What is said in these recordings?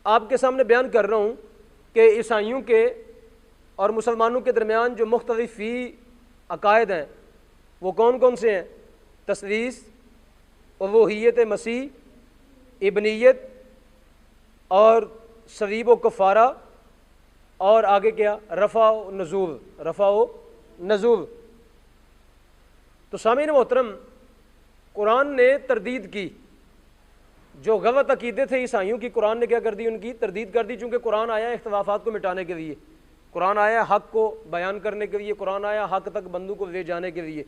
आपके सामने बयान कर रहा हूँ कि ईसाइयों के और मुसलमानों के दरमियान जो मुख्तलिफ़ी अकायद हैं वो कौन कौन से हैं? तस्लीस, उलूहियत मसीह, इब्नियत और सलीब व कफ़ारा, और आगे क्या? रफ़ा व नज़ूल, रफ़ा व नज़ूल। तो सामीन मोहतरम, कुरान ने तरदीद की जो गलत अकीदे थे ईसाइयों की, कुरान ने क्या कर दी? उनकी तरदीद कर दी। चूँकि कुरान आया इख्तिलाफ़ात को मिटाने के लिए, कुरान आया हक़ को बयान करने के लिए, कुरान आया हक़ तक बंदों को ले जाने के लिए।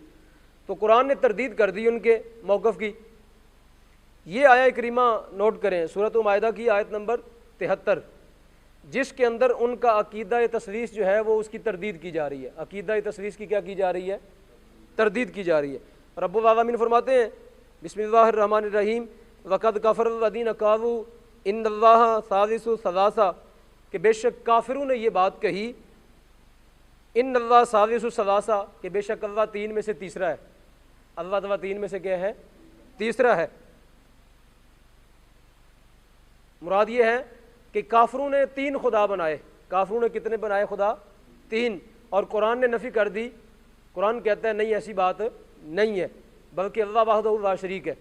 तो कुरान ने तरदीद कर दी उनके मौक़िफ़ की। ये आया करीमा नोट करें, सूरत मायदा की आयत नंबर 73, जिसके अंदर उनका अकीदा तसलीस जो है वो उसकी तरदीद की जा रही है। अकीदा तसलीस की क्या की जा रही है? तरदीद की जा रही है। रब्बुल आलमीन फरमाते हैं बिस्मिल्लाहिर्रहमानिर्रहीम, वक़द कफ़रल्लज़ीना क़ालू इन्नल्लाह सालिसु सलासा, कि बेशक काफिरों ने ये बात कही, इन्नल्लाह सालिसु सलासा, कि बेशक अल्लाह तीन में से तीसरा है। अल्लाह तआला तीन में से क्या है? तीसरा है। मुराद ये है कि काफिरों ने तीन खुदा बनाए। काफिरों ने कितने बनाए खुदा? तीन। और कुरान ने नफ़ी कर दी। कुरान कहता है नहीं, ऐसी बात नहीं है, बल्कि अल्लाह वहदहू ला शरीक है।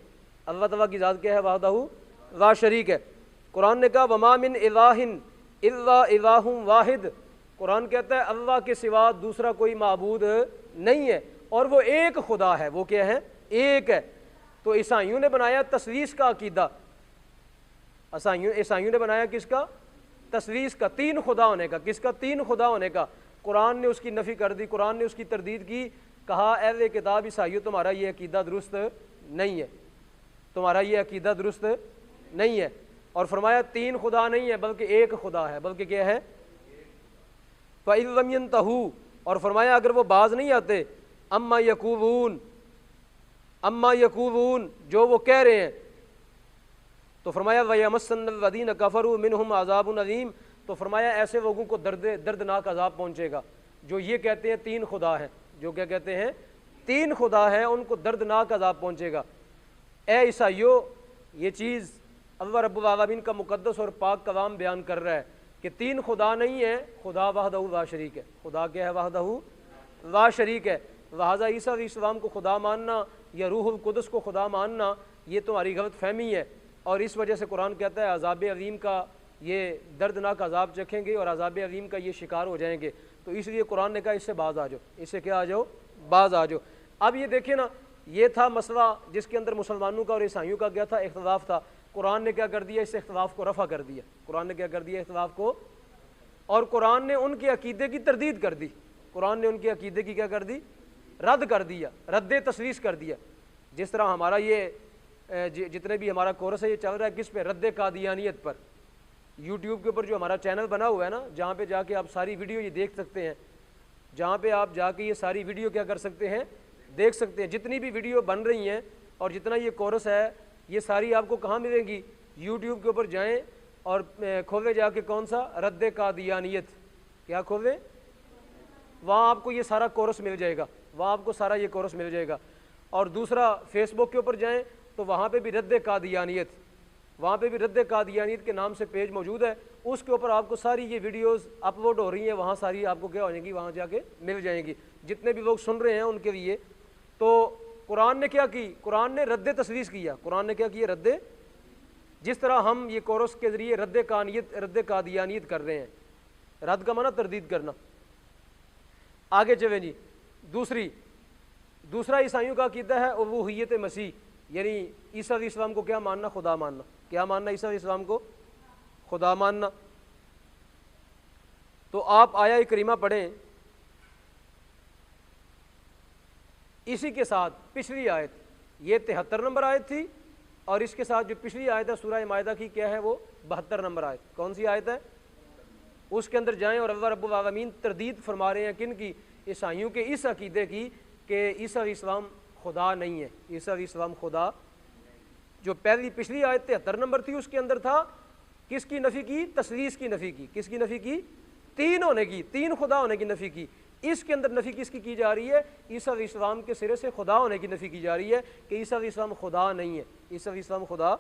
अल्लाह तआला की ज़ात क्या है? वहदहू ला शरीक है। कुरान ने कहा वमा मिन इलाहिन इल्ला इलाहुम वाहिद, कुरान कहता है अल्लाह के सिवा दूसरा कोई माबूद नहीं है, और वो एक खुदा है। वो क्या है? एक है। तो ईसाइयों ने बनाया तस्लीस का अकीदा। ईसाइयों ने बनाया किसका? तस्लीस का, तीन खुदा होने का। किसका? तीन खुदा होने का। कुरान ने उसकी नफ़ी कर दी, कुरान ने उसकी तरदीद की। कहा अहले किताब ईसाइयों, तुम्हारा ये अकीदा दुरुस्त नहीं है, तुम्हारा ये अकीदा दुरुस्त नहीं है। और फरमाया तीन खुदा नहीं है बल्कि एक खुदा है। बल्कि क्या है? फ़इन लम यंतहू, और फरमाया अगर वो बाज नहीं आते, अम्मा यकूलून, अम्मा यकूलून, जो वो कह रहे हैं, तो फरमाया वयमस्सन्नल्लज़ीना कफ़रू मिनहुम अज़ाबुन अज़ीम, तो फरमाया ऐसे लोगों को दर्दनाक अज़ाब पहुँचेगा जो ये कहते हैं तीन खुदा है। जो क्या कहते हैं? तीन खुदा है, उनको दर्दनाक अज़ाब पहुँचेगा। ए ईसाइयों, ये चीज़ अल्लाह रब्बुल आलमीन का मुक़द्दस और पाक कलाम बयान कर रहा है कि तीन खुदा नहीं है, खुदा वहदहू ला शरीक है। खुदा क्या है? वहदहू ला शरीक है। लिहाज़ा ईसा अलैहिस्सलाम को खुदा मानना या रूहुल कुदस को खुदा मानना, ये तुम्हारी गलत फहमी है। और इस वजह से कुरान कहता है अज़ाब अज़ीम का, ये दर्दनाक अज़ाब चखेंगे और अज़ाब अज़ीम का ये शिकार हो जाएंगे। तो इसलिए कुरान ने कहा इससे बाज आ जाओ, इससे क्या आ जाओ? बाज आ जाओ। अब ये देखिए ना, ये था मसला जिसके अंदर मुसलमानों का और ईसाइयों का क्या था? इख्तिलाफ था। कुरान ने क्या कर दिया? इस इख्तिलाफ को रफ़ा कर दिया। कुरान ने क्या कर दिया? इख्तिलाफ को। और कुरान ने उनके अकीदे की तरदीद कर दी। कुरान ने उनके अकीदे की क्या कर दी? रद्द कर दिया, रद्द तस्लीस कर दिया। जिस तरह हमारा ये जितने भी हमारा कोर्स है ये चल रहा है किस पे? रद्द कादियानियत पर। यूट्यूब के ऊपर जो हमारा चैनल बना हुआ है ना, जहाँ पे जाके आप सारी वीडियो ये देख सकते हैं, जहाँ पे आप जाके ये सारी वीडियो क्या कर सकते हैं? देख सकते हैं। जितनी भी वीडियो बन रही हैं और जितना ये कोर्स है, ये सारी आपको कहाँ मिलेंगी? यूट्यूब के ऊपर जाएं और खोले जाके कौन सा? रद्द कादियानियत। क्या खोले? वहाँ आपको ये सारा कोर्स मिल जाएगा, वहाँ आपको सारा ये कोर्स मिल जाएगा। और दूसरा, फेसबुक के ऊपर जाएं तो वहाँ पे भी रद्द कादियानियत, वहाँ पे भी रद्द कादियानियत के नाम से पेज मौजूद है। उसके ऊपर आपको सारी ये वीडियोस अपलोड हो रही हैं, वहाँ सारी आपको क्या हो जाएंगी? वहाँ जाके मिल जाएंगी। जितने भी लोग सुन रहे हैं उनके लिए। तो कुरान ने क्या की? कुरान ने रद्द तस्लीस किया। कुरान ने क्या किया? रद्द। जिस तरह हम ये कोर्स के ज़रिए रद्द कादियानियत कर रहे हैं। रद्द का माना तरदीद करना। आगे चलें जी। दूसरा ईसाइयों का अकीदा है उलूहियत मसीह, यानी ईसा अलैहिस्सलाम को क्या मानना? खुदा मानना। क्या मानना? ईसा अलैहिस्सलाम को खुदा मानना। तो आप आया करीमा पढ़ें, इसी के साथ पिछली आयत, ये 73 नंबर आयत थी, और इसके साथ जो पिछली आयत है सूरह मायदा की, क्या है वो? 72 नंबर आयत। कौन सी आयत है? उसके अंदर जाएं और अल्लाह रब्बुल आलमीन तरदीद फरमा रहे हैं किन की? ईसाइयों के इस अकीदे की कि ईसा अलैहिस्सलाम खुदा नहीं है। ईसा अलैहिस्सलाम खुदा, जो पिछली आयत 73 नंबर थी, उसके अंदर था किसकी नफ़ी की? तस्लीस की नफ़ी की। किसकी नफ़ी की? तीन होने की, तीन खुदा होने की नफ़ी की। इसके अंदर नफ़ी किसकी की जा रही है? ईसा अलैहिस्सलाम के सिरे से खुदा होने की नफ़ी की जा रही है कि ईसा अलैहिस्सलाम खुदा नहीं है। ईसा अलैहिस्सलाम खुदा।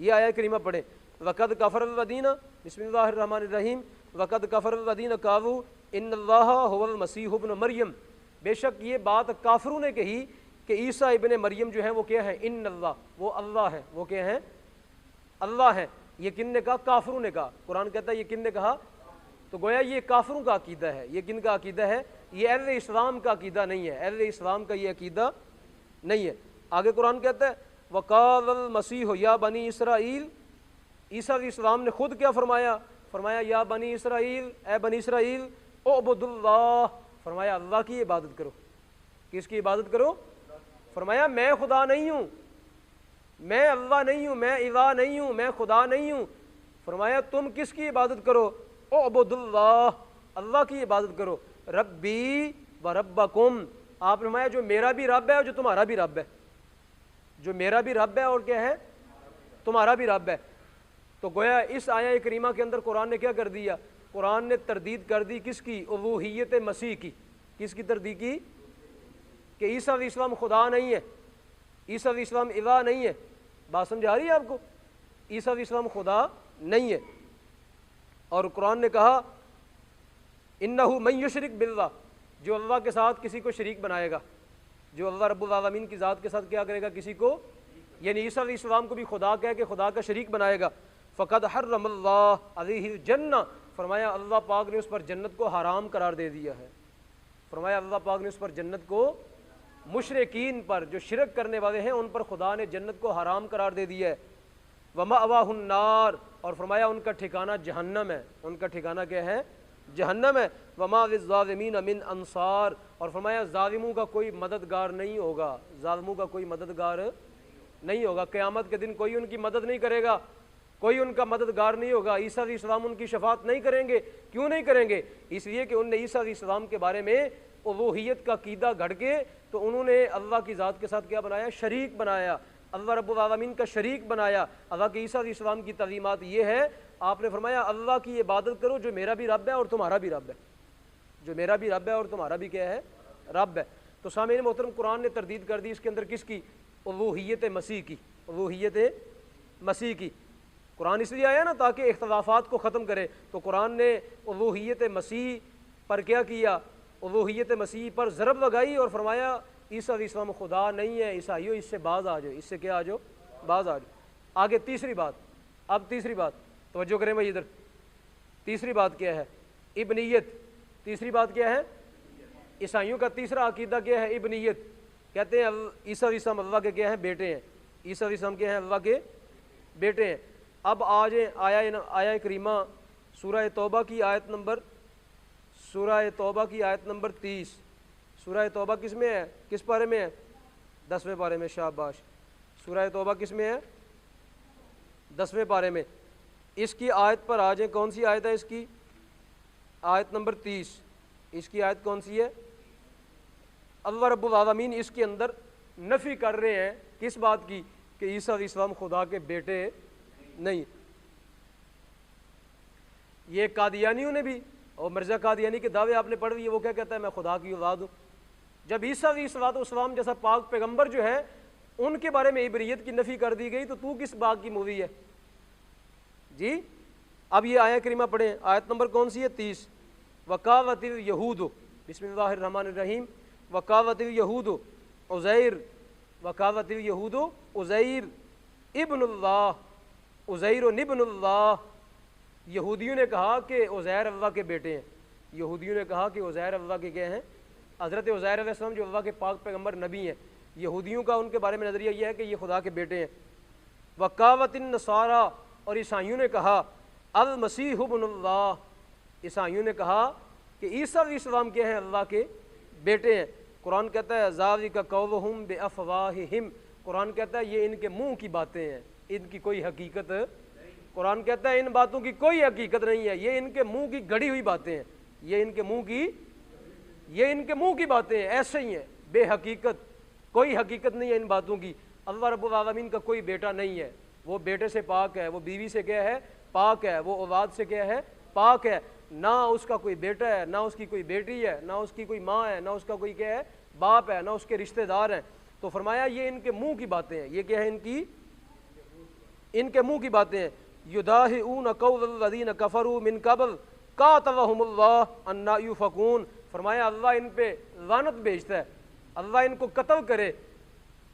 ये आया करीमा पढ़े, वक़द कफ़र वदीना बिस्मिल्लाहिर्रहमानिर्रहीम वक़द कफ़र वदीना कावू इन्नल्लाहा हुवल मसीह इब्न मरियम, बेशक ये बात काफिरों ने कही कि ईसा इब्न मरियम जो है वो क्या है, इन्नल्लाह, वो अल्लाह है, वो क्या है, अल्लाह है। ये किन ने कहा, काफिरों ने कहा। कुरान कहता है ये किन ने कहा, तो गोया ये काफिरों का अकीदा है। ये किन का अकीदा है, ये अहले इस्लाम का अकीदा नहीं है, अहले इस्लाम का ये अकीदा नहीं है। आगे कुरान कहता है वक़ाल मसीह या बनी इसराइल, ईसा इस्लाम ने खुद क्या फरमाया, फरमाया या बनी इसराइल, ए बनी इसराइल उअबुदुल्लाह, फरमाया अल्लाह की इबादत करो। किसकी इबादत करो, फरमाया मैं खुदा नहीं हूँ, मैं अल्लाह नहीं हूँ, मैं इला नहीं हूँ, मैं खुदा नहीं हूँ। फरमाया तुम किसकी इबादत करो, उअबुदुल्लाह, अल्लाह की इबादत करो। रब्बी व रब्बकुम, आपने फरमाया जो मेरा भी रब है और जो तुम्हारा भी रब है, जो मेरा भी रब है और क्या है, तुम्हारा भी रब है। तो गोया इस आया करीमा के अंदर कुरान ने क्या कर दिया, कुरान ने तरदीद कर दी किसकी, उलूहियत मसीह की। किसकी तरदीद की, कि ईसा इस्लाम खुदा नहीं है, ईसा इस्लाम इला नहीं है। बात समझ आ रही है आपको, ईसा इस्लाम खुदा नहीं है। और कुरान ने कहा इन्नहु मन युशरिक बिल्लाह, जो अल्लाह के साथ किसी को शरीक बनाएगा, जो अल्लाह रब्बुल आलमीन की ज़ात के साथ क्या करेगा, किसी को, यानी ईसा इस्लाम को भी खुदा कह के खुदा का शरीक बनाएगा, फ़क़द हर्रमल्लाह अलैहिल जन्नह, फरमाया अल्लाह पाक ने उस पर जन्नत को हराम करार दे दिया है। फरमाया अल्लाह पाक ने उस पर जन्नत को, मुशरिकीन पर, जो शिरक करने वाले हैं उन पर खुदा ने जन्नत को हराम करार दे दिया है। वमअवाहुन नार, और फरमाया उनका ठिकाना जहन्नम है, उनका ठिकाना क्या है, जहन्नम है। वमा लिज़्ज़ालिमीन मिन अंसार, और फरमाया जालिमों का कोई मददगार नहीं होगा, जालिमों का कोई मददगार नहीं होगा। क़यामत के दिन कोई उनकी मदद नहीं करेगा, कोई उनका मददगार नहीं होगा। ईसा इस्लाम उनकी शफात नहीं करेंगे। क्यों नहीं करेंगे, इसलिए कि उनने ईसा इस्लाम के बारे में उलूहियत का कीदा घड़ के, तो उन्होंने अल्लाह की ज़ात के साथ क्या बनाया, शरीक बनाया, अल्लाह रब्बुल आलमीन का शरीक बनाया। अल्लाह के ईसा इस्लाम की तलीमात ये है, आपने फरमाया अल्लाह की इबादत करो जो मेरा भी रब है और तुम्हारा भी रब है, जो मेरा भी रब है और तुम्हारा भी क्या है, रब है। तो सामईन मोहतरम, कुरान ने तरदीद कर दी इसके अंदर किसकी, उलूहियत मसीह की, उलूहियत मसीह की। कुरान इसलिए आया ना ताकि इख्तलाफात को ख़त्म करे। तो कुरान ने उलूहियत मसीह पर क्या किया, उलूहियत मसीह पर ज़रब लगाई और फरमाया ईसा इस्लाम खुदा नहीं है, ईसाइयों इससे बाज आ जाओ, इससे क्या आ जाओ, बाज आ जाओ। आगे तीसरी बात, अब तीसरी बात तवज्जो करें भाई इधर, तीसरी बात क्या है, इब्नियत। तीसरी बात क्या है, ईसाइयों का तीसरा अकीदा क्या है, इब्नियत। कहते हैं ईसा इस्लाम अल्लाह के क्या हैं, बेटे हैं, ईसा इस्लाम के हैं अल्लाह के बेटे हैं। अब आज आया करीमा सूरह तौबा की आयत नंबर, सूरह तौबा की आयत नंबर 30। सूरह तौबा किस में है, किस पारे में है, 10वें पारे में, शाबाश। सूरह तौबा किस में है, 10वें पारे में। इसकी आयत पर आ जाए, कौन सी आयत है इसकी, आयत नंबर 30। इसकी आयत कौन सी है, अल्लाह रब्बुल आलमीन इसके अंदर नफ़ी कर रहे हैं किस बात की, कि ईसा इस्लाम खुदा के बेटे नहीं। ये कादियानियों ने भी, और मिर्ज़ा कादियानी के दावे आपने पढ़ लिए, वो क्या कहता है, मैं खुदा की औलाद हूँ। जब ईसा इस्लाम जैसा पाक पैगंबर जो है उनके बारे में इब्रियत की नफ़ी कर दी गई, तो तू किस बाग की मूवी है जी। अब ये आया करीमा पढ़े, आयत नंबर कौन सी है, 30। वकावतिल यहूद, बिस्मिल्लाहिर्रहमानिर्रहीम, वकावतिल यहूद उज़ैर, वकावतिल यहूद उज़ैर इब्नुल्लाह, उज़ैर इब्नुल्लाह। यहूदियों ने कहा कि उज़ैर अल्लाह के बेटे हैं, यहूदियों ने कहा कि उज़ैर अल्लाह के क्या हैं, हज़रत उज़ैर अलैहिस्सलाम जो अल्लाह के पाक पैगंबर नबी हैं। यहूदियों का उनके बारे में नज़रिया यह है कि ये खुदा के बेटे हैं। वकावतिन नसारा, और ईसाइयों ने कहा अल मसीह इब्नुल्लाह, ईसाइयों ने कहा कि ईसा इस्लाम के हैं अल्लाह के बेटे हैं। कुरान कहता है ज़ालिका कौलुहुम बिअफ़वाहिहिम, कुरान कहता है ये इनके मुंह की बातें हैं, इनकी कोई हकीकत, कुरान कहता है इन बातों की कोई हकीकत नहीं है, ये इनके मुंह की गढ़ी हुई बातें हैं, ये इनके मुंह की बातें हैं, ऐसे ही हैं, बेहकीकत, कोई हकीकत नहीं है इन बातों की। अल्लाह रब्बुल आलमीन का कोई बेटा नहीं है, वो बेटे से पाक है, वो बीवी से क्या है, पाक है, वो औलाद से क्या है, पाक है। ना उसका कोई बेटा है, ना उसकी कोई बेटी है, ना उसकी कोई माँ है, ना उसका कोई क्या है, बाप है, ना उसके रिश्तेदार हैं। तो फरमाया ये इनके मुंह की बातें हैं, ये क्या है, इनके मुंह की बातें हैं। युदाहिऊन कौलल्लज़ीन कफ़रू मिन क़ब्ल क़ातलहुमुल्लाह अन्ना युफ़कून। फरमाया अल्लाह इन पे लानत भेजता है, अल्लाह इनको कत्ल करे।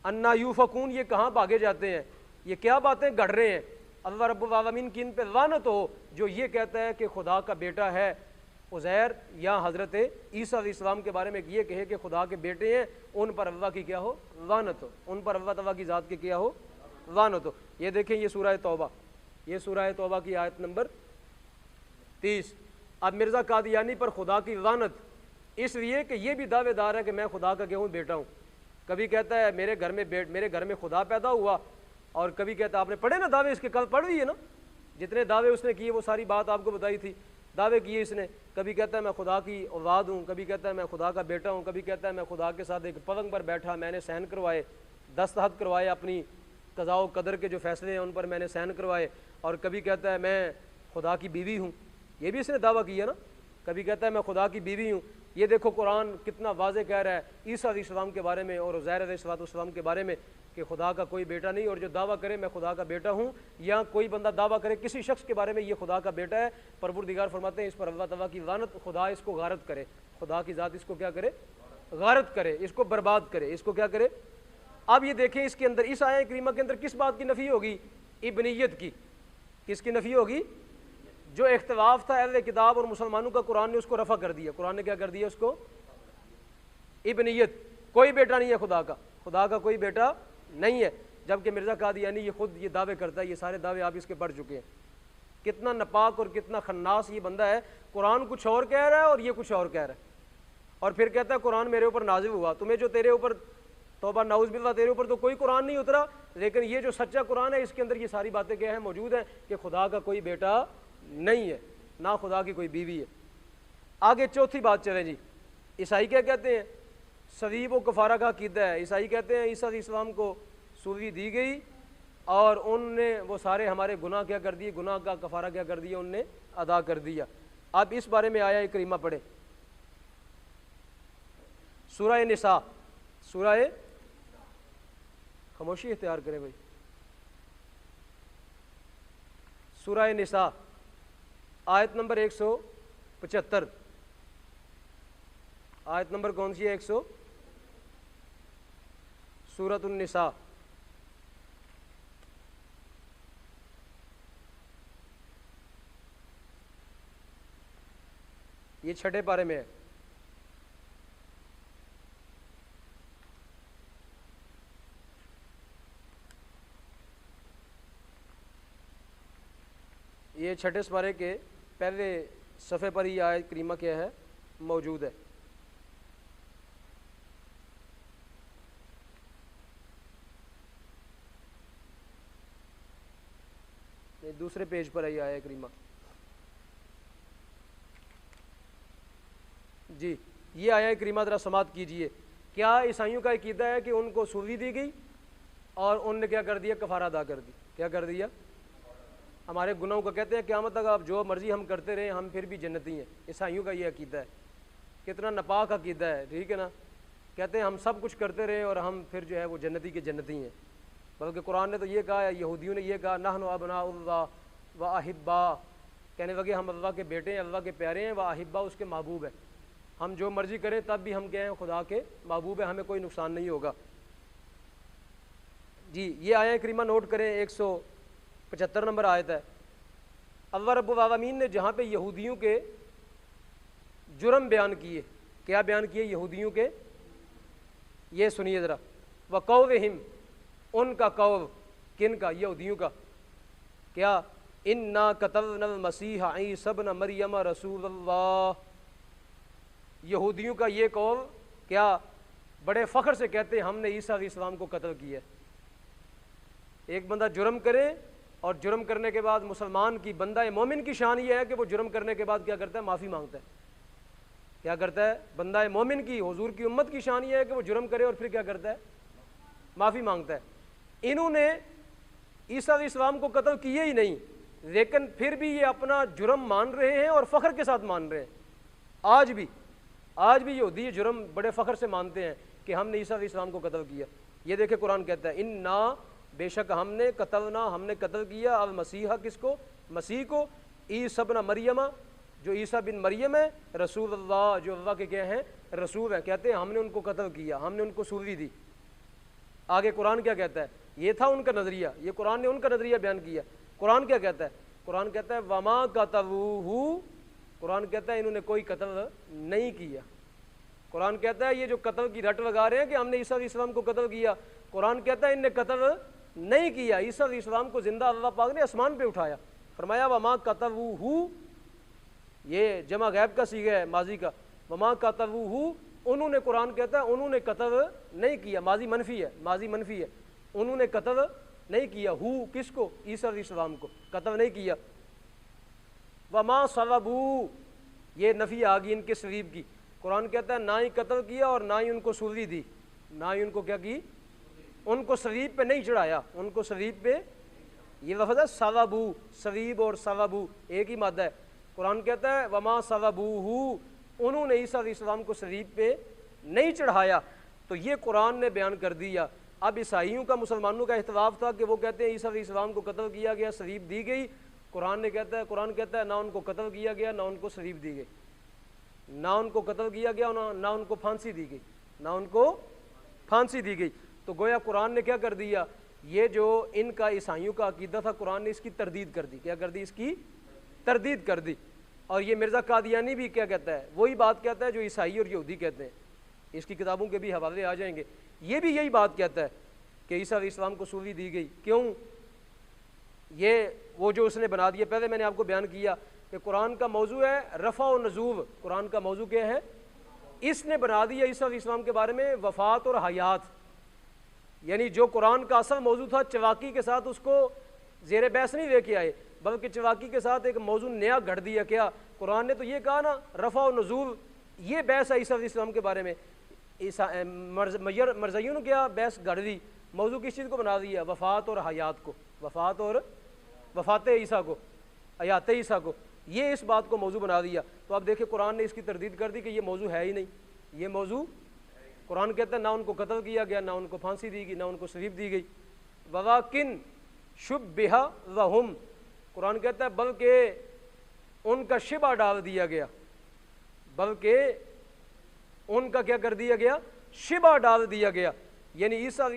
अन्ना युफ़कून, ये कहाँ भागे जाते हैं, ये क्या बातें गढ़ रहे हैं। अल्लाह रब्बुल आलमीन की इन पे लानत हो जो ये कहता है कि खुदा का बेटा है उज़ैर, या हज़रत ईसा अलैहिस्सलाम के बारे में ये कहे कि खुदा के बेटे हैं, उन पर अल्लाह की क्या हो, लानत हो, उन पर अल्लाह ताला की ज़ात की क्या हो, लानत हो। ये देखें, ये सूरह तौबा, ये सूरह तौबा की आयत नंबर 30। अब मिर्ज़ा कादियानी पर खुदा की लानत इसलिए कि ये भी दावेदार है कि मैं खुदा का गेहूँ बेटा हूँ। कभी कहता है मेरे घर में खुदा पैदा हुआ, और कभी कहता है, आपने पढ़े ना दावे इसके, कल पढ़ रही है ना, जितने दावे उसने किए वो सारी बात आपको बताई थी, दावे किए इसने। कभी कहता है मैं खुदा की औलाद हूँ, कभी कहता है मैं खुदा का बेटा हूँ, कभी कहता है मैं खुदा के साथ एक पलंग पर बैठा, मैंने सहन करवाए, दस्तखत करवाए, अपनी कज़ा व कदर के जो फैसले हैं उन पर मैंने सहन करवाए। और कभी कहता है मैं खुदा की बीवी हूँ, ये भी इसने दावा किया ना। कभी कहता है मैं खुदा की बीवी हूँ। ये देखो कुरान कितना वाज़े कह रहा है ईसा अलैहिस्सलाम के बारे में और उज़ैर अलैहिस्सलाम के बारे में कि खुदा का कोई बेटा नहीं। और जो दावा करे मैं खुदा का बेटा हूँ, या कोई बंदा दावा करे किसी शख्स के बारे में ये खुदा का बेटा है, परवरदिगार फरमाते हैं इस पर अल्लाह ताला की लानत, खुदा इसको गारत करे, खुदा की ज़ात इसको क्या करे, गारत करे, इसको बर्बाद करे, इसको क्या करे। अब ये देखें इसके अंदर, इस आया करीमा के अंदर किस बात की नफ़ी होगी, इब्नियत की। किसकी नफ़ी होगी, जो इख्तिलाफ था अहले किताब और मुसलमानों का, कुरान ने उसको रफ़ा कर दिया। कुरान ने क्या कर दिया उसको, इब्नियत, कोई बेटा नहीं है खुदा का, खुदा का कोई बेटा नहीं है। जबकि मिर्ज़ा कादियानी ये खुद ये दावे करता है, ये सारे दावे आप इसके पढ़ चुके हैं। कितना नापाक और कितना खन्नास ये बंदा है, कुरान कुछ और कह रहा है और ये कुछ और कह रहा है, और फिर कहता है कुरान मेरे ऊपर नाजिल हुआ। तुम्हें जो तेरे ऊपर, तौबा नाउज़ बिल्लाह, तेरे ऊपर तो कोई कुरान नहीं उतरा, लेकिन ये जो सच्चा कुरान है इसके अंदर ये सारी बातें क्या है, मौजूद हैं कि खुदा का कोई बेटा नहीं है, ना खुदा की कोई बीवी है। आगे चौथी बात चलें जी, ईसाई क्या कहते हैं, सलीब व कफ़ारा का अक़ीदा है। ईसाई कहते हैं ईसा अलैहिस्सलाम को सूली दी गई और उनने वो सारे हमारे गुनाह क्या कर दिए, गुनाह का कफ़ारा क्या कर दिया, उनने अदा कर दिया। अब इस बारे में आया करीमा पढ़े, सूरह निसा, सूरह, खामोशी इख्तियार करें भाई, सूरह निसा आयत नंबर 175। आयत नंबर कौन सी है, 100, सूरतुन निसा। ये छठे पारे में है। ये छठे पारे के पहले सफ़े पर ही आयत करीमा क्या है, मौजूद है। दूसरे पेज पर ही आया करीमा जी। ये आया करीमा ज़रा समात कीजिए। क्या ईसाइयों का अक़ीदा है कि उनको सूली दी गई और उनने क्या कर दिया, कफ़ारा अदा कर दी, क्या कर दिया, हमारे गुनाहों का, कहते हैं क़यामत तक आप जो मर्ज़ी हम करते रहे हम फिर भी जन्नती हैं। ईसाइयों का ये अक़ीदा है, कितना नापाक अक़ीदा है, ठीक है ना। कहते हैं हम सब कुछ करते रहे और हम फिर जो है वो जन्नती के जन्नती हैं। बल्कि कुरान ने तो ये कहा, यहूदियों ने ये कहा, नहनु अबनाउल्लाह व अहिब्बा, कहने लगे हम अल्लाह के बेटे हैं, अल्लाह के प्यारे हैं, व अहिब्बा उसके महबूब है। हम जो मर्ज़ी करें तब भी हम क्या हैं, खुदा के महबूब है, हमें कोई नुकसान नहीं होगा जी। ये आया करीमा नोट करें, 175 नंबर आयत है। अल्लाह रब्बुल आलमीन ने जहाँ पे यहूदियों के जुर्म बयान किए, क्या बयान किए यहूदियों के, ये सुनिए ज़रा, व कौलहिम, उनका कौल, किन का, यहूदियों का, क्या, इन्ना कतलनल मसीह ईसा इब्न मरियम रसूलुल्लाह, यहूदियों का ये कौल क्या बड़े फ़ख्र से कहते हैं हमने ईसा अलैहिस्सलाम को कत्ल किया। एक बंदा जुर्म करे और जुर्म करने के बाद मुसलमान की, बंदा मोमिन की शान ये है कि वो जुर्म करने के बाद क्या करता है, माफ़ी मांगता है। क्या करता है, बंदा मोमिन की, हुजूर की उम्मत की शान ये है कि वो जुर्म करे और फिर क्या करता है, माफ़ी मांगता है। इन्होंने ईसा अलैहिस्सलाम को कत्ल किए ही नहीं, लेकिन फिर भी ये अपना जुर्म मान रहे हैं और फ़ख्र के साथ मान रहे हैं। आज भी यहूदी ये जुर्म बड़े फ़ख्र से मानते हैं कि हमने ईसा अलैहिस्सलाम को कत्ल किया। ये देखे कुरान कहता है, इन्ना बेशक हमने कतलना, हमने कत्ल किया अल मसीहा, किसको? मसीह को, ईसा बिन मरियम, जो ईसा बिन मरियम है, रसूल अल्लाह, जो अल्लाह के क्या हैं? रसूल हैं। कहते हैं हमने उनको कत्ल किया, हमने उनको सूली दी। आगे कुरान क्या कहता है? ये था उनका नज़रिया, ये कुरान ने उनका नज़रिया बयान किया। कुरान क्या कहता है? कुरान कहता है वमा कतलूहु, कुरान कहता है इन्होंने कोई कत्ल नहीं किया। कुरान कहता है ये जो कत्ल की रट लगा रहे हैं कि हमने ईसा अलैहिस्सलाम को कत्ल किया, कुरान कहता है इनने कत्ल नहीं किया। ईसा अलैहिस्सलाम को जिंदा अल्लाह पाक ने आसमान पे उठाया। फरमाया वमा कतलूहु, ये जमा गैब का सीगा है माजी का, वमा कतलूहु, उन्होंने, कुरान कहता है उन्होंने कत्ल नहीं किया। माजी मनफी है, माजी मनफी है, उन्होंने कत्ल नहीं किया। हु किसको? ईसा अलैहिस्सलाम को कत्ल नहीं किया। वमा सलबू, ये नफी आ गई इनके सलीब की। कुरान कहता है ना ही कत्ल किया और ना ही उनको सूली दी, ना ही उनको क्या की? उनको सलीब पे नहीं चढ़ाया, उनको सलीब पे, ये लफ्ज़ है सलबू, सलीब और सलबू एक ही मादा है। कुरान कहता है वमा सलबूहु, उन्होंने ईसा अलैहिस्सलाम को सलीब पे नहीं चढ़ाया। तो ये कुरान ने बयान कर दिया। अब ईसाइयों का, मुसलमानों का इख्तिलाफ था कि वो कहते हैं ईसा अलैहिस्सलाम को कत्ल किया गया, सलीब दी गई। कुरान कहता है ना उनको कत्ल किया गया, ना उनको सलीब दी गई, ना उनको कत्ल किया गया, ना उनको फांसी दी गई, ना उनको फांसी दी गई। तो गोया कुरान ने क्या कर दिया? ये जो इनका ईसाइयों का अकीदा था, कुरान ने इसकी तरदीद कर दी। क्या कर दी? इसकी तरदीद कर दी। और ये मिर्ज़ा कादियानी भी क्या कहता है? वही बात कहता है जो ईसाई और यहूदी कहते हैं। इसकी किताबों के भी हवाले आ जाएंगे। ये भी यही बात कहता है कि ईसा अलैहिस्सलाम को सूली दी गई। क्यों? ये वो जो उसने बना दिया, पहले मैंने आपको बयान किया कि कुरान का मौजू है रफ़ा और नज़ूब। कुरान का मौजू क्या है? इसने बना दिया ईसा अलैहिस्सलाम के बारे में वफ़ात और हयात। यानी जो कुरान का असल मौजू था चवाकी के साथ उसको ज़ेर बहस नहीं लेके आए, बल्कि चवाकी के साथ एक मौजू नया घड़ दिया। क्या? कुरान ने तो ये कहा ना रफ़ा और नज़ूल, ये बहस है ईसा अलैहिस्सलाम के बारे में। मरज़इयों ने क्या बहस घड़ दी? मौजू किस चीज़ को बना दिया? वफ़ात और हयात को, वफ़ात और वफ़ात ईसा को, हयात ईसा को, ये इस बात को मौजू बना दिया। तो अब देखिए कुरान ने इसकी तरदीद कर दी कि ये मौजू है ही नहीं। ये मौजू, कुरान कहता है ना उनको कत्ल किया गया, ना उनको फांसी दी गई, ना उनको सलीब दी गई। वलाकिन शुब्बिहा लहुम, कुरान कहता है बल्कि उनका शिबा डाल दिया गया, बल्कि उनका क्या कर दिया गया? शिबा डाल दिया गया। यानी ईसा